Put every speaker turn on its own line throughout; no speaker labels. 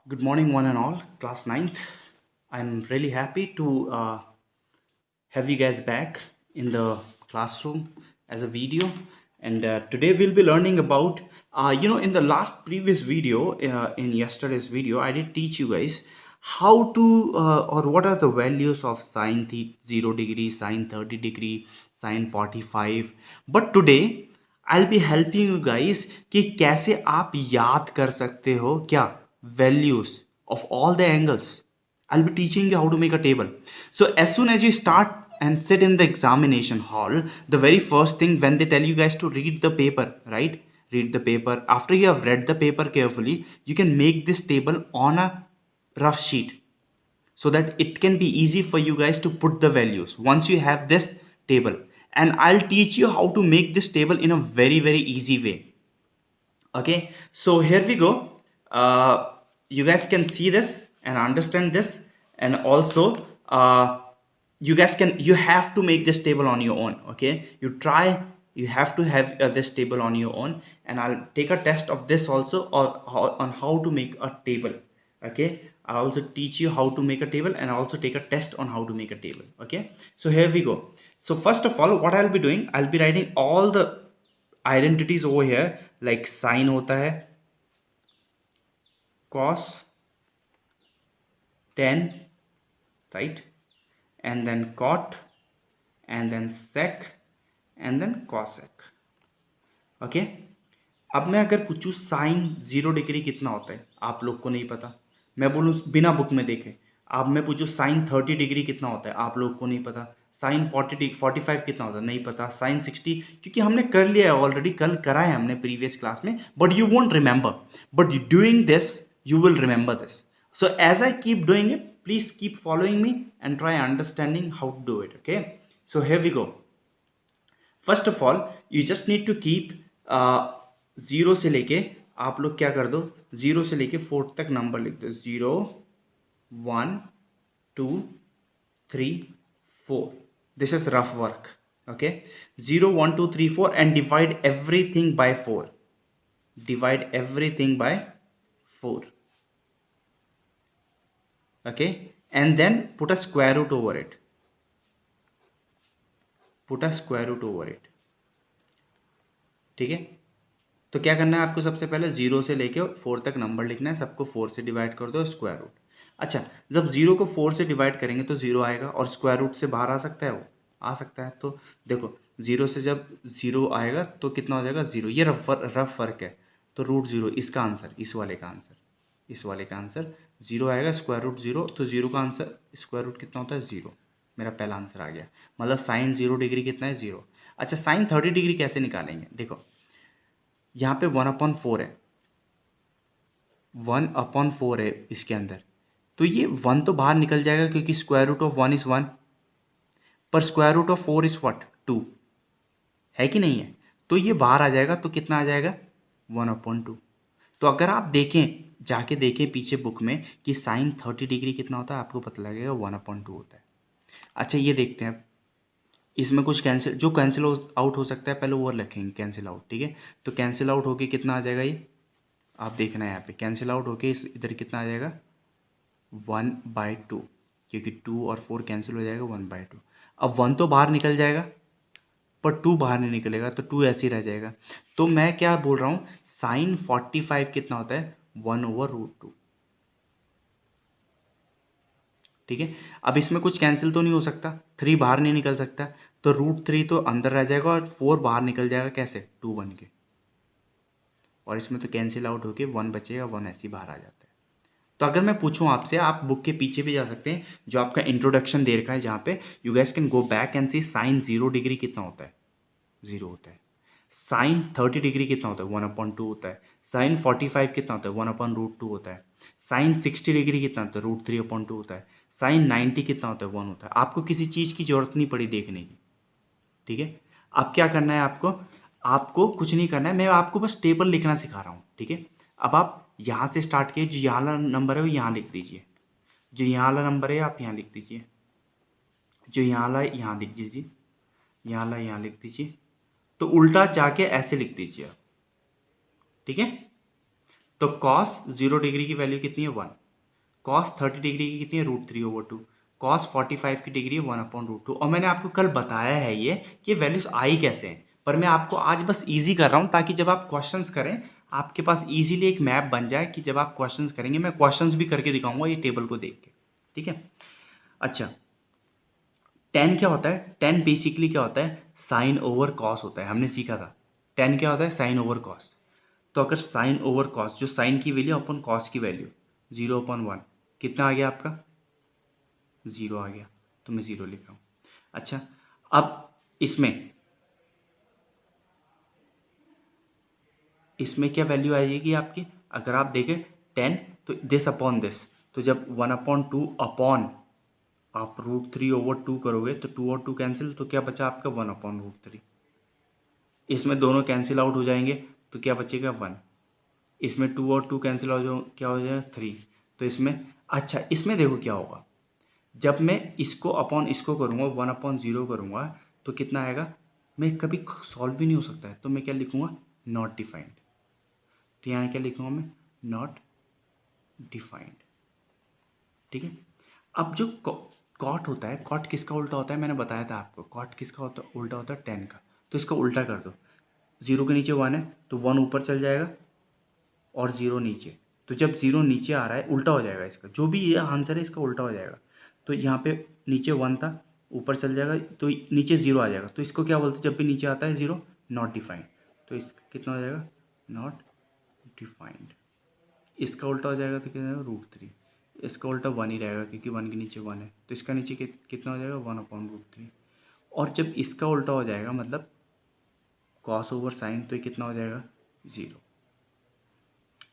Good morning, one and all, class ninth. I'm really happy to have you guys back in the classroom as a video. And today we'll be learning about, in the last previous video, in yesterday's video, I did teach you guys how to, or what are the values of sine 0 degree, sine 30 degree, sine 45. But today, I'll be helping you guys कि कैसे आप याद कर सकते हो क्या values of all the angles. I'll be teaching you how to make a table. So as soon as you start and sit in the examination hall, the very first thing when they tell you guys to read the paper, right? Read the paper. After you have read the paper carefully, you can make this table on a rough sheet so that it can be easy for you guys to put the values once you have this table. And I'll teach you how to make this table in a very easy way. Okay, so here we go. You guys can see this and understand this, and also you have to make this table on your own. Okay, you have to have this table on your own, and I'll take a test of this also, on how to make a table. Okay, I also teach you how to make a table, and I also take a test on how to make a table. Okay, so here we go. So first of all, what I'll be doing, I'll be writing all the identities over here, like sine होता है, cos, tan, right, and then cot, and then sec, and then cosec. Okay, अब मैं अगर पूछूं sign 0 degree कितना होता है, आप लोग को नहीं पता, मैं बोलूं बिना बुक में देखे, अब मैं पूछूं साइन 30 डिग्री कितना होता है, आप लोग को नहीं पता, साइन 45 कितना होता है, नहीं पता, साइन 60, क्योंकि हमने कर लिया है ऑलरेडी, कल करा है हमने प्रीवियस क्लास में, but you won't remember, but doing this you will remember this. So as I keep doing it, please keep following me and try understanding how to do it. Okay, so here we go. First of all you just need to keep zero से लेके, आप लोग क्या कर दो, zero से लेके 4 तक नंबर लिख दो, 0 1 2 3 4. This is rough work. Okay, 0 1 2 3 4 and divide everything by 4. Divide everything by 4. Okay, and then put a square root over it. Put a square root over it. ठीक है, तो क्या करना है आपको, सबसे पहले 0 से लेके 4 तक नंबर लिखना है, सबको 4 से डिवाइड कर दो, स्क्वायर रूट. अच्छा, जब 0 को 4 से डिवाइड करेंगे तो 0 आएगा, और स्क्वायर रूट से बाहर आ सकता है, वो आ सकता है. तो देखो 0 से जब 0 आएगा तो कितना हो जाएगा, 0. ये रफ फर्क है. तो रूट 0 इसका आंसर, इस वाले का आंसर, इस वाले का आंसर 0 आएगा, स्क्वायर रूट 0, तो 0 का आंसर स्क्वायर रूट कितना होता है, 0. मेरा पहला आंसर आ गया, मतलब साइन 0 डिग्री कितना है, 0. अच्छा, साइन 30 डिग्री कैसे निकालेंगे, देखो यहाँ पे 1/4 है, 1/4 है इसके अंदर, तो ये 1 तो बाहर निकल जाएगा क्योंकि स्क्वायर रूट ऑफ 1 इज़ 1, पर square root of 4 is what, 2 है कि नहीं है, तो ये बाहर आ जाएगा, तो कितना आ जाएगा, 1/2. तो अगर आप देखें, जाके देखें पीछे बुक में कि साइन 30 डिग्री कितना होता है, आपको पता लगेगा 1/2 होता है. अच्छा, ये देखते हैं, इसमें कुछ कैंसिल, जो कैंसिल आउट हो सकता है पहले वो लिखेंगे, कैंसिल आउट. ठीक है, तो कैंसिल आउट होके कितना आ जाएगा, ये आप देखना है यहाँ पे, कैंसिल आउट होके इधर कितना आ जाएगा, 1/2, क्योंकि 2 और 4 कैंसिल हो जाएगा, 1/2. अब 1 तो बाहर निकल जाएगा, पर 2 बाहर नहीं निकलेगा, तो 2 ऐसे ही रह जाएगा. तो मैं क्या बोल रहा हूँ, साइन 45 कितना होता है, 1/√2. ठीक है, अब इसमें कुछ कैंसिल तो नहीं हो सकता, 3 बाहर नहीं निकल सकता, तो √3 तो अंदर रह जाएगा, और 4 बाहर निकल जाएगा, कैसे, 2 बन के, और इसमें तो कैंसिल आउट होके 1 बचेगा, 1 ऐसे ही बाहर आ जाता है. तो अगर मैं पूछूं आपसे, आप बुक के पीछे भी जा सकते हैं, जो आपका इंट्रोडक्शन दे रखा है, जहाँ पे you guess can go back and see sine 0 degree कितना होता है, 0 होता है. साइन 30 डिग्री कितना होता है, 1/2 होता है. साइन 45 कितना होता है, 1/√2 होता है. साइन 60 डिग्री कितना होता है, √3/2 होता है. साइन 90 कितना होता है, 1 होता है. आपको किसी चीज़ की जरूरत नहीं पड़ी देखने की. ठीक है, अब क्या करना है आपको, आपको कुछ नहीं करना है, मैं आपको बस टेबल लिखना सिखा रहा हूँ. ठीक है, अब आप यहाँ से स्टार्ट किए, जो यहाँ वाला नंबर है वो यहाँ लिख दीजिए, जो यहाँ वाला नंबर है आप यहाँ लिख दीजिए, जो यहाँ वाला यहाँ लिख दीजिए, यहाँ वाला यहाँ लिख दीजिए, तो उल्टा जाके ऐसे लिख दीजिए आप. ठीक है, तो कॉस 0 डिग्री की वैल्यू कितनी है 1, कॉस 30 डिग्री की कितनी है √3/2, कॉस 45 की डिग्री है 1/√2। और मैंने आपको कल बताया है ये कि वैल्यूज आई कैसे हैं, पर मैं आपको आज बस इजी कर रहा हूँ ताकि जब आप क्वेश्चंस करें आपके पास इजीली एक मैप बन जाए कि जब आप क्वेश्चंस करेंगे, मैं क्वेश्चंस भी करके दिखाऊंगा ये टेबल को देख के, ठीक है। अच्छा, टेन क्या होता है, टेन बेसिकली क्या होता है, साइन ओवर कॉस होता है, हमने सीखा था। टेन क्या होता है, साइन ओवर कॉस। तो अगर साइन ओवर कॉस, जो साइन की वैल्यू अपन कॉस की वैल्यू 0/1, कितना आ गया आपका, 0 आ गया, तो मैं 0 लिख रहा हूँ। अच्छा, अब इसमें क्या वैल्यू आ जाएगी आपकी, अगर आप देखें 10 तो दिस अपॉन दिस, तो जब 1/2 अपॉन आप √3/2 करोगे तो 2 और 2 कैंसिल, तो क्या बचा आपका 1/√3। इसमें दोनों कैंसिल आउट हो जाएंगे तो क्या बचेगा 1, इसमें 2 और 2 कैंसिल हो जाए क्या हो जाएगा 3, तो इसमें, अच्छा इसमें देखो क्या होगा, जब मैं इसको अपॉन इसको करूँगा 1/0 करूँगा तो कितना आएगा, मैं कभी सॉल्व भी नहीं हो सकता है, तो मैं क्या लिखूँगा, नॉट डिफाइंड। तो यहाँ क्या लिखूँगा मैं, नॉट डिफाइंड, ठीक है। अब जो कॉट होता है, कॉट किसका उल्टा होता है, मैंने बताया था आपको, कॉट किसका होता है, उल्टा होता है 10 का। तो इसका उल्टा कर दो, 0 के नीचे 1 है तो 1 ऊपर चल जाएगा और 0 नीचे, तो जब 0 नीचे आ रहा है उल्टा हो जाएगा इसका, जो भी ये आंसर है इसका उल्टा हो जाएगा। तो यहाँ पे नीचे 1 था, ऊपर चल जाएगा तो नीचे 0 आ जाएगा, तो इसको क्या बोलते हैं, जब भी नीचे आता है 0, नॉट डिफाइंड। तो इसका कितना हो जाएगा, नॉट डिफाइंड। इसका उल्टा हो जाएगा तो कितना √3, इसका उल्टा 1 ही रहेगा क्योंकि 1 के नीचे 1 है, तो इसका नीचे कितना हो जाएगा 1/√3। और जब इसका उल्टा हो जाएगा मतलब कॉस ओवर साइन, तो ये कितना हो जाएगा 0।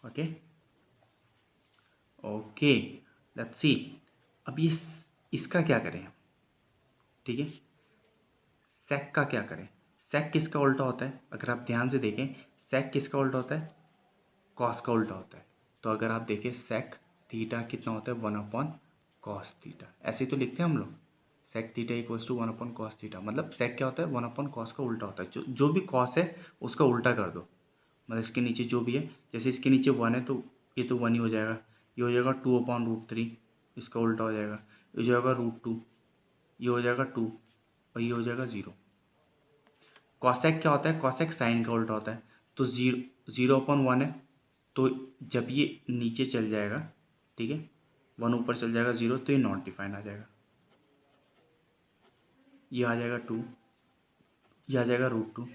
Okay okay, let's see. अब ये इसका क्या करें, ठीक है, सेक का क्या करें। सेक किसका उल्टा होता है, अगर आप ध्यान से देखें, सेक किसका उल्टा होता है, कॉस का उल्टा होता है। तो अगर आप देखें सेक थीटा कितना होता है 1/cos थीटा, ऐसे तो लिखते हैं हम लोग, sec theta equals to 1/cos theta, मतलब सेक क्या होता है 1/cos का उल्टा होता है, जो भी कॉस है उसका उल्टा कर दो, मतलब इसके नीचे जो भी है, जैसे इसके नीचे 1 है तो ये तो 1 ही हो जाएगा, ये हो जाएगा 2/√3, इसका उल्टा हो जाएगा, ये हो जाएगा √2, ये हो जाएगा 2 और ये हो जाएगा 0। कॉसेक क्या होता है, कॉसेक साइन का उल्टा होता है, तो 0/1 है, तो जब ये नीचे चल जाएगा, ठीक है, 1 ऊपर चल जाएगा 0, तो ये नॉट डिफाइंड आ जाएगा, ये आ जाएगा 2, ये आ जाएगा √2,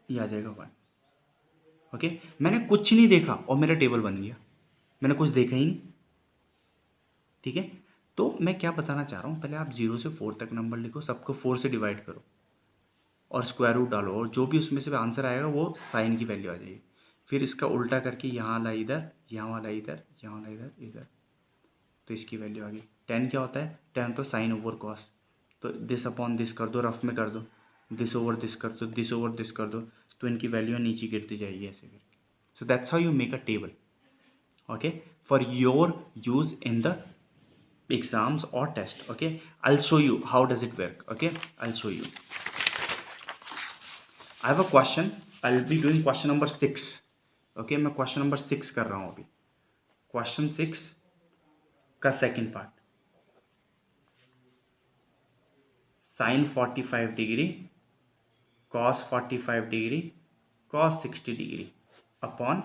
ये आ जाएगा 1। ओके, मैंने कुछ नहीं देखा और मेरा टेबल बन गया, मैंने कुछ देखा ही नहीं, ठीक है। तो मैं क्या बताना चाह रहा हूँ, पहले आप 0 से 4 तक नंबर लिखो, सबको 4 से डिवाइड करो और स्क्वायर रूट डालो, और जो भी उसमें से आंसर आएगा वो साइन की वैल्यू आ जाएगी। फिर इसका उल्टा करके यहाँ वाला इधर, यहाँ वाला इधर, यहाँ वाला इधर, इधर, तो इसकी वैल्यू आ गई। 10 क्या होता है, 10 तो साइन ओवर कॉस, तो दिस अपॉन दिस कर दो, रफ में कर दो, दिस ओवर दिस कर दो, दिस ओवर दिस कर दो, तो इनकी वैल्यू नीचे गिरती जाएगी ऐसे करके। सो that's how you make a table, okay, for your use in the exams or test. Okay, I'll show you how does it work. Okay, I'll show you. I have a question, I'll be doing question number 6. Okay, मैं question number 6 कर रहा हूँ अभी, question 6 का second part, sin 45 degree cos 45 degree cos 60 degree upon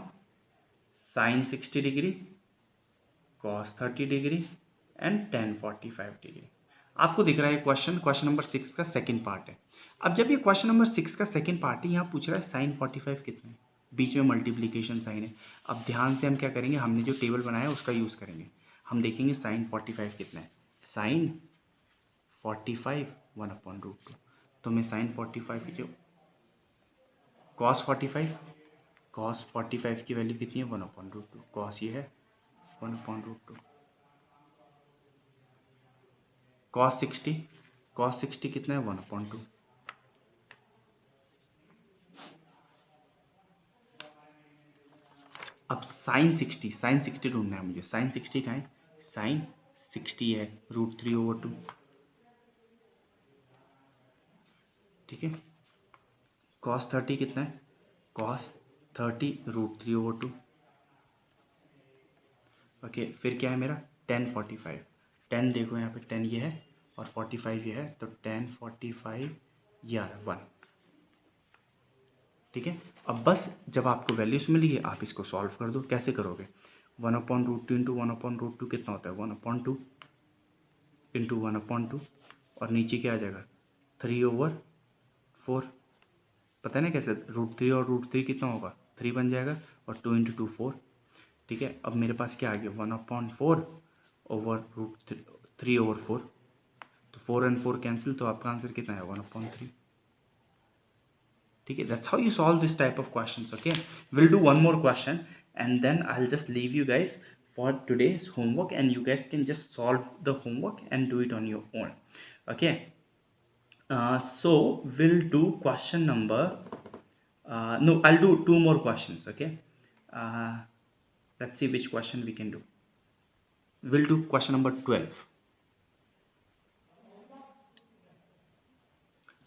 sin 60 degree cos 30 degree and tan 45 degree. आपको दिख रहा है क्वेश्चन, क्वेश्चन नंबर 6 का सेकंड पार्ट है। अब जब ये क्वेश्चन नंबर 6 का सेकंड पार्ट है, यहाँ पूछ रहा है साइन 45 कितना है, बीच में मल्टीप्लीकेशन साइन है। अब ध्यान से हम क्या करेंगे, हमने जो टेबल बनाया है उसका यूज़ करेंगे, हम देखेंगे साइन 45 कितना है, साइन 45 1/√2, तो मैं साइन 45 की जो कॉस 45 की वैल्यू कितनी है 1/√2, कॉस ये है 1/√2, कॉस 60 कितना है 1/2। अब साइन 60 ढूंढना है मुझे, साइन 60 कहाँ है, साइन 60 है √3/2, ठीक है। कॉस 30 कितना है, कॉस 30√3/2। ओके, फिर क्या है मेरा 1045। 10 देखो यहाँ पे 10 ये है और 45 ये है, तो 1045 ये आ रहा है 1। ठीक है, अब बस जब आपको वैल्यूज मिलेगी आप इसको सॉल्व कर दो। कैसे करोगे? 1/√2 इंटू 1/√2 कितना होता है? 1/2 इंटू 1/2 और नीचे क्या आ जाएगा 3/4। पता है ना कैसे? √3 और √3 कितना होगा? 3 बन जाएगा और 2 इंटू 2 4। ठीक है, अब मेरे पास क्या आ गया 1/4 ओवर √3/4। तो 4 and 4 कैंसिल, तो आपका आंसर कितना है 1/3। ठीक है, that's how you solve this type of questions. Okay, we'll do one more question and then I'll just leave you guys for today's homework and you guys can just solve the homework and do it on your own. Okay, so we'll do question number no, I'll do 2 more questions. Okay, uh, let's see which question we can do. We'll do question number 12.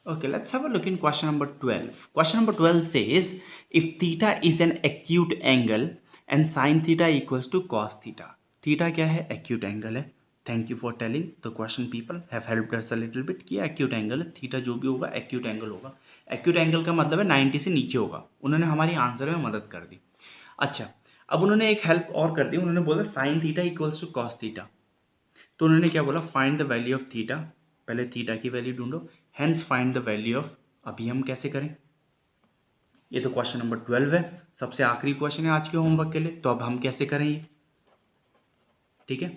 Okay, let's have a look in question number 12. Question number 12 says, if theta is an acute angle and sin theta equals to cos theta. Theta क्या है? Acute angle है. Thank you for telling the question people have helped us a little bit कि acute angle है. Theta जो भी होगा acute angle होगा. Acute angle का मतलब है 90 से नीचे होगा. उन्होंने हमारी आंसर में मदद कर दी. अच्छा, अब उन्होंने एक हेल्प और कर दी. उन्होंने बोला sin theta equals to cos theta. तो उन्होंने क्या बोला? Find the value of theta. पहले थीटा की वैल्यू ढूंढो, hence find the value of. अभी हम कैसे करें? ये तो क्वेश्चन नंबर 12 है, सबसे आखिरी क्वेश्चन है आज के होमवर्क के लिए. तो अब हम कैसे करें ये? ठीक है,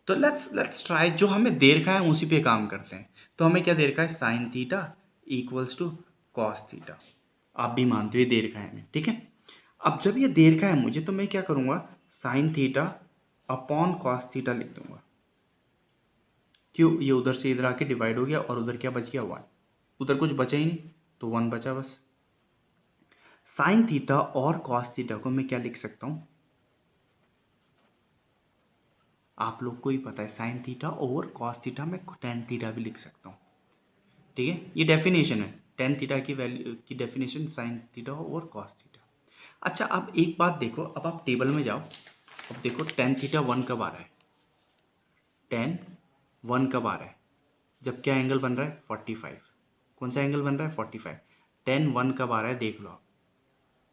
तो लेट्स ट्राई. जो हमें दे रखा है उसी पे काम करते हैं. तो हमें क्या दे रखा है? Sine theta equals to cos theta. आप भी मानते हो ये दे रखा है हमें. ठीक है, अब जब ये दे रखा है मुझे, तो मैं क्या करूँगा? Sine theta upon cos theta लिख दूंगा. क्यों? ये उधर से इधर आके डिवाइड हो गया और उधर क्या बच गया 1. उधर कुछ बचा ही नहीं तो 1 बचा बस. साइन थीटा और कॉस थीटा को मैं क्या लिख सकता हूं? आप लोग को ही पता है, साइन थीटा और कॉस थीटा में टेन थीटा भी लिख सकता हूं. ठीक है, ये डेफिनेशन है. टेन थीटा की वैल्यू की डेफिनेशन साइन थीटा और कॉस थीटा. अच्छा, अब एक बात देखो, अब आप टेबल में जाओ. अब देखो टेन थीटा 1 कब आ रहा है? टेन 1 कब आ रहा है? जब क्या एंगल बन रहा है? 45. कौन सा एंगल बन रहा है? 45. 10 1 कब आ रहा है? देख लो आप,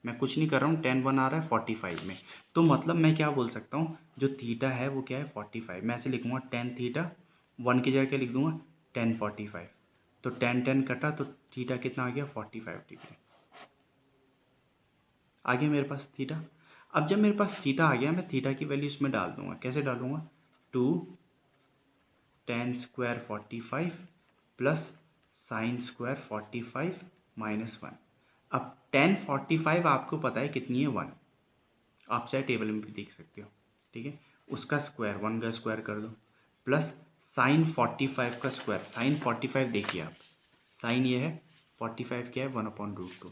मैं कुछ नहीं कर रहा हूँ. 10 1 आ रहा है 45 में. तो मतलब मैं क्या बोल सकता हूँ? जो थीटा है वो क्या है? 45. मैं ऐसे लिखूँगा 10 थीटा 1 की जगह क्या लिख दूंगा? 10 45. तो 10 10 कटा तो थीटा कितना आ गया? 45 डिग्री आ गया मेरे पास थीटा. अब जब मेरे पास थीटा आ गया, मैं थीटा की वैल्यू इसमें डाल दूंगा. कैसे डालूंगा? 2 10 square 45 plus sine square 45 minus 1. अब 10 45 आपको पता है कितनी है? 1. आप चाहे टेबल में भी देख सकते हो. ठीक है, उसका स्क्वायर 1 का स्क्वायर कर दो प्लस साइन 45 का स्क्वायर. साइन 45 देखिए आप, साइन ये है, 45 क्या है? 1/√2.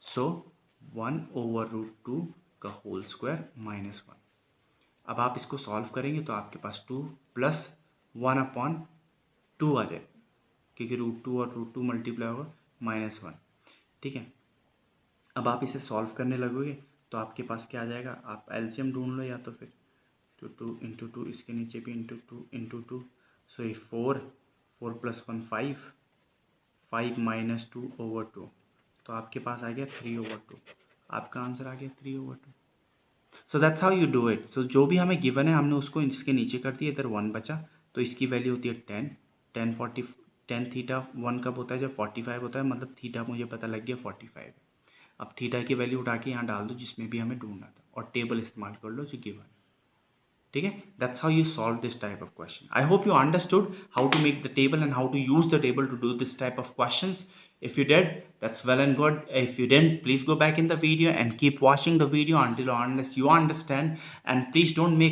सो 1/√2 का होल स्क्वायर माइनस 1. अब आप इसको सॉल्व करेंगे तो आपके पास 2 प्लस 1/2 आ जाए, क्योंकि √2 और √2 मल्टीप्लाई होगा माइनस 1. ठीक है, अब आप इसे सॉल्व करने लगोगे तो आपके पास क्या आ जाएगा? आप एलसीएम ढूंढ लो या तो फिर 2 इंटू 2, इसके नीचे भी इंटू टू. सो ये 4 4 प्लस 1 5 5 माइनस 2/2. तो आपके पास आ गया 3/2. आपका आंसर आ गया 3/2. So that's how you do it. So जो भी हमें गिवन है हमने उसको इसके नीचे कर दिया. इधर 1 बचा तो इसकी वैल्यू होती है 10. 10 थीटा 1 कब होता है? जब 45 होता है. मतलब थीटा मुझे पता लग गया 45 है. अब थीटा की वैल्यू उठा के यहाँ डाल दो जिसमें भी हमें ढूंढना था और टेबल इस्तेमाल कर लो जो गिवन. ठीक है, that's how you solve this type of question. I hope you understood how to make the table and how to use the table to do this type of questions. If you did, that's well and good. If you didn't, please go back in the video and keep watching the video until unless you understand. And please don't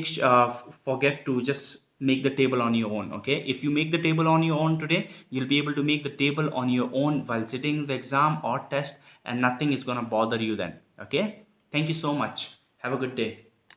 forget to just make the table on your own. Okay, if you make the table on your own today, you'll be able to make the table on your own while sitting the exam or test, and nothing is gonna bother you then. Okay, thank you so much. Have a good day.